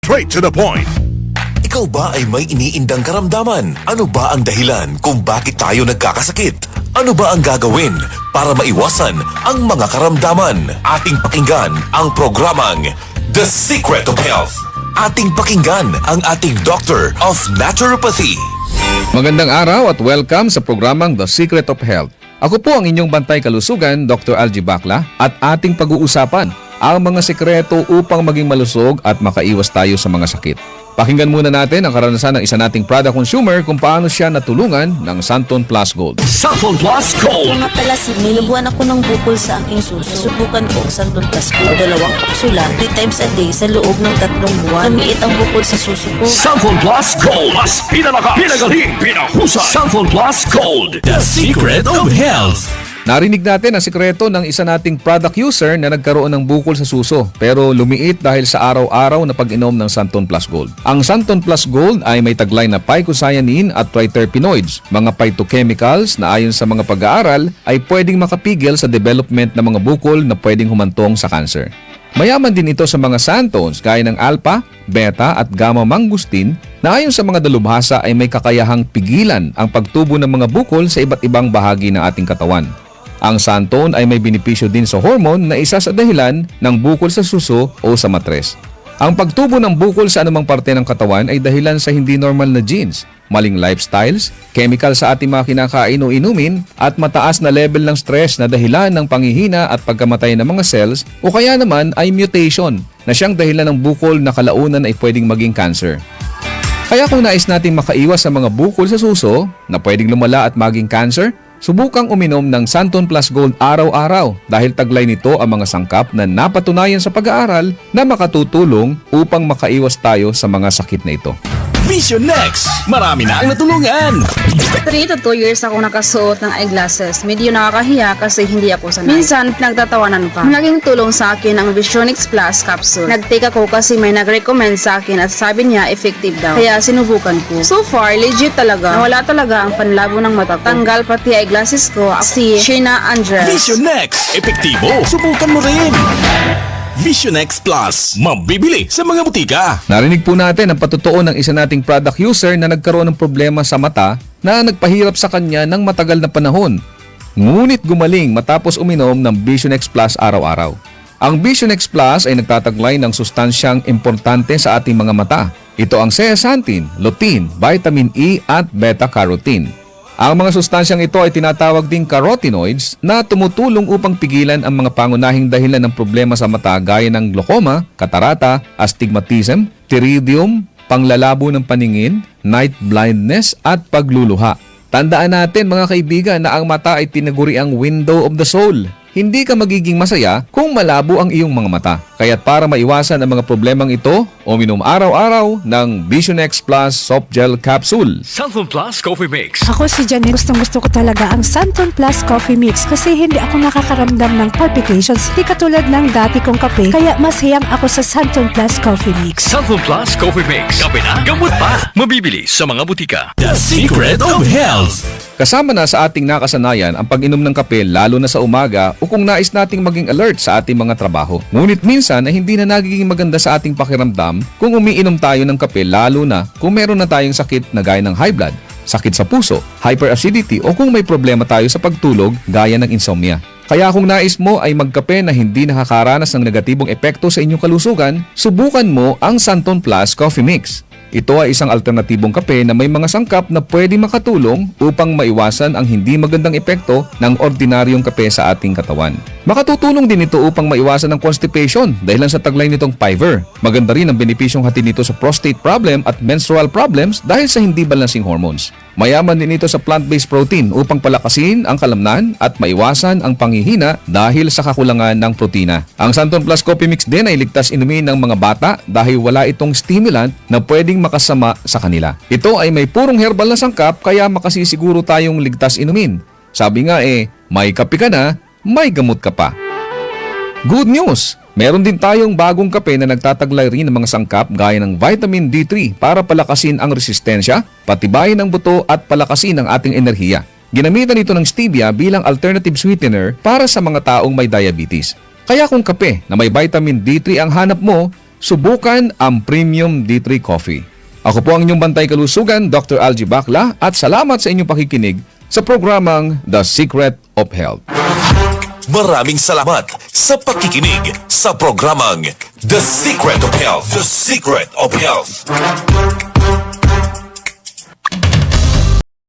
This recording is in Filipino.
straight to the point. Ikaw ba ay may iniindang karamdaman? Ano ba ang dahilan kung bakit tayo nagkakasakit? Ano ba ang gagawin para maiwasan ang mga karamdaman? Ating pakinggan ang programang The Secret of Health. Ating pakinggan ang ating Doctor of Naturopathy. Magandang araw at welcome sa programang The Secret of Health. Ako po ang inyong bantay kalusugan, Dr. Algie Bacla, at ating pag-uusapan ang mga sekreto upang maging malusog at makaiwas tayo sa mga sakit. Pakinggan muna natin ang karanasan ng isa nating product consumer kung paano siya natulungan ng Santon Plus Gold. Santon Plus Gold! Kaya nga pala, nilubuan ako ng bukol sa aking suso. Subukan ko ang Santon Plus Gold. 2 kapsula, 3 times a day sa loob ng 3 buwan. Lumiit ang bukol sa suso ko. Santon Plus Gold! Mas pinalakas, pinagaling, pinahusay! Santon Plus Gold! The Secret of Health! Narinig natin ang sikreto ng isa nating product user na nagkaroon ng bukol sa suso pero lumiit dahil sa araw-araw na pag-inom ng Santon Plus Gold. Ang Santon Plus Gold ay may taglay na phycocyanin at triterpenoids, mga phytochemicals na ayon sa mga pag-aaral ay pwedeng makapigil sa development ng mga bukol na pwedeng humantong sa cancer. Mayaman din ito sa mga santones gaya ng alpha, beta at gamma mangustin na ayon sa mga dalubhasa ay may kakayahang pigilan ang pagtubo ng mga bukol sa iba't ibang bahagi ng ating katawan. Ang santon ay may benepisyo din sa hormone na isa sa dahilan ng bukol sa suso o sa matres. Ang pagtubo ng bukol sa anumang parte ng katawan ay dahilan sa hindi normal na genes, maling lifestyles, chemical sa ating mga kinakain o inumin, at mataas na level ng stress na dahilan ng panghihina at pagkamatay ng mga cells o kaya naman ay mutation na siyang dahilan ng bukol na kalaunan ay pwedeng maging cancer. Kaya kung nais natin makaiwas sa mga bukol sa suso na pwedeng lumala at maging cancer, subukang uminom ng Santon Plus Gold araw-araw dahil taglay nito ang mga sangkap na napatunayan sa pag-aaral na makatutulong upang makaiwas tayo sa mga sakit na ito. Vision Next! Marami na ang natulungan! 3 to 2 years ako nakasuot ng eyeglasses. Medyo nakakahiya kasi hindi ako sanay. Minsan, pinagtatawanan pa. Naging tulong sa akin ang Visionix Plus capsule. Nag-take ako kasi may nag-recommend sa akin at sabi niya effective daw. Kaya sinubukan ko. So far, legit talaga. Nawala talaga ang panlabo ng mata ko. Tanggal pati eyeglasses ko. Si Sheena Andres. Vision Next! Epektibo! Subukan mo rin! Vision X Plus, mabibili sa mga butika. Narinig po natin ang patutuo ng isa nating product user na nagkaroon ng problema sa mata na nagpahirap sa kanya ng matagal na panahon. Ngunit gumaling matapos uminom ng Vision X Plus araw-araw. Ang Vision X Plus ay nagtataglay ng sustansyang importante sa ating mga mata. Ito ang zeaxanthin, lutein, vitamin E at beta-carotene. Ang mga sustansyang ito ay tinatawag ding carotenoids na tumutulong upang pigilan ang mga pangunahing dahilan ng problema sa mata gaya ng glaucoma, katarata, astigmatism, pterygium, panglalabo ng paningin, night blindness at pagluluha. Tandaan natin mga kaibigan na ang mata ay tinaguri ang window of the soul. Hindi ka magiging masaya kung malabo ang iyong mga mata. Kaya't para maiwasan ang mga problemang ito, uminom araw-araw ng Vision X Plus Soft Gel Capsule. Santon Plus Coffee Mix. Ako si Janet, gustong-gusto ko talaga ang Santon Plus Coffee Mix kasi hindi ako nakakaramdam ng palpitations. Di katulad ng dati kong kape, kaya mas hiyang ako sa Santon Plus Coffee Mix. Santon Plus Coffee Mix. Kape na, gamot pa. Mabibili sa mga butika. The Secret of Health. Kasama na sa ating nakasanayan ang pag-inom ng kape lalo na sa umaga o kung nais nating maging alert sa ating mga trabaho. Ngunit minsan ay hindi na nagiging maganda sa ating pakiramdam kung umiinom tayo ng kape lalo na kung meron na tayong sakit na gaya ng high blood, sakit sa puso, hyperacidity o kung may problema tayo sa pagtulog gaya ng insomnia. Kaya kung nais mo ay magkape na hindi nakakaranas ng negatibong epekto sa inyong kalusugan, subukan mo ang Santon Plus Coffee Mix. Ito ay isang alternatibong kape na may mga sangkap na pwede makatulong upang maiwasan ang hindi magandang epekto ng ordinaryong kape sa ating katawan. Makatutulong din ito upang maiwasan ang constipation dahil sa taglay nitong Fiver. Maganda rin ang benepisyong hatid nito sa prostate problem at menstrual problems dahil sa hindi balancing hormones. Mayaman din ito sa plant-based protein upang palakasin ang kalamnan at maiwasan ang panghihina dahil sa kakulangan ng protina. Ang Santon Plus Coffee Mix din ay ligtas inumin ng mga bata dahil wala itong stimulant na pwedeng makasama sa kanila. Ito ay may purong herbal na sangkap kaya makasisiguro tayong ligtas inumin. Sabi nga may kape ka na, may gamot ka pa. Good news! Meron din tayong bagong kape na nagtataglay rin ng mga sangkap gaya ng vitamin D3 para palakasin ang resistensya, patibayin ang buto at palakasin ang ating enerhiya. Ginamitan ito ng stevia bilang alternative sweetener para sa mga taong may diabetes. Kaya kung kape na may vitamin D3 ang hanap mo, subukan ang Premium D3 Coffee. Ako po ang inyong bantay kalusugan, Dr. Algie Bacla, at salamat sa inyong pakikinig sa programang The Secret of Health. Maraming salamat sa pakikinig sa programang The Secret of Health. The Secret of Health.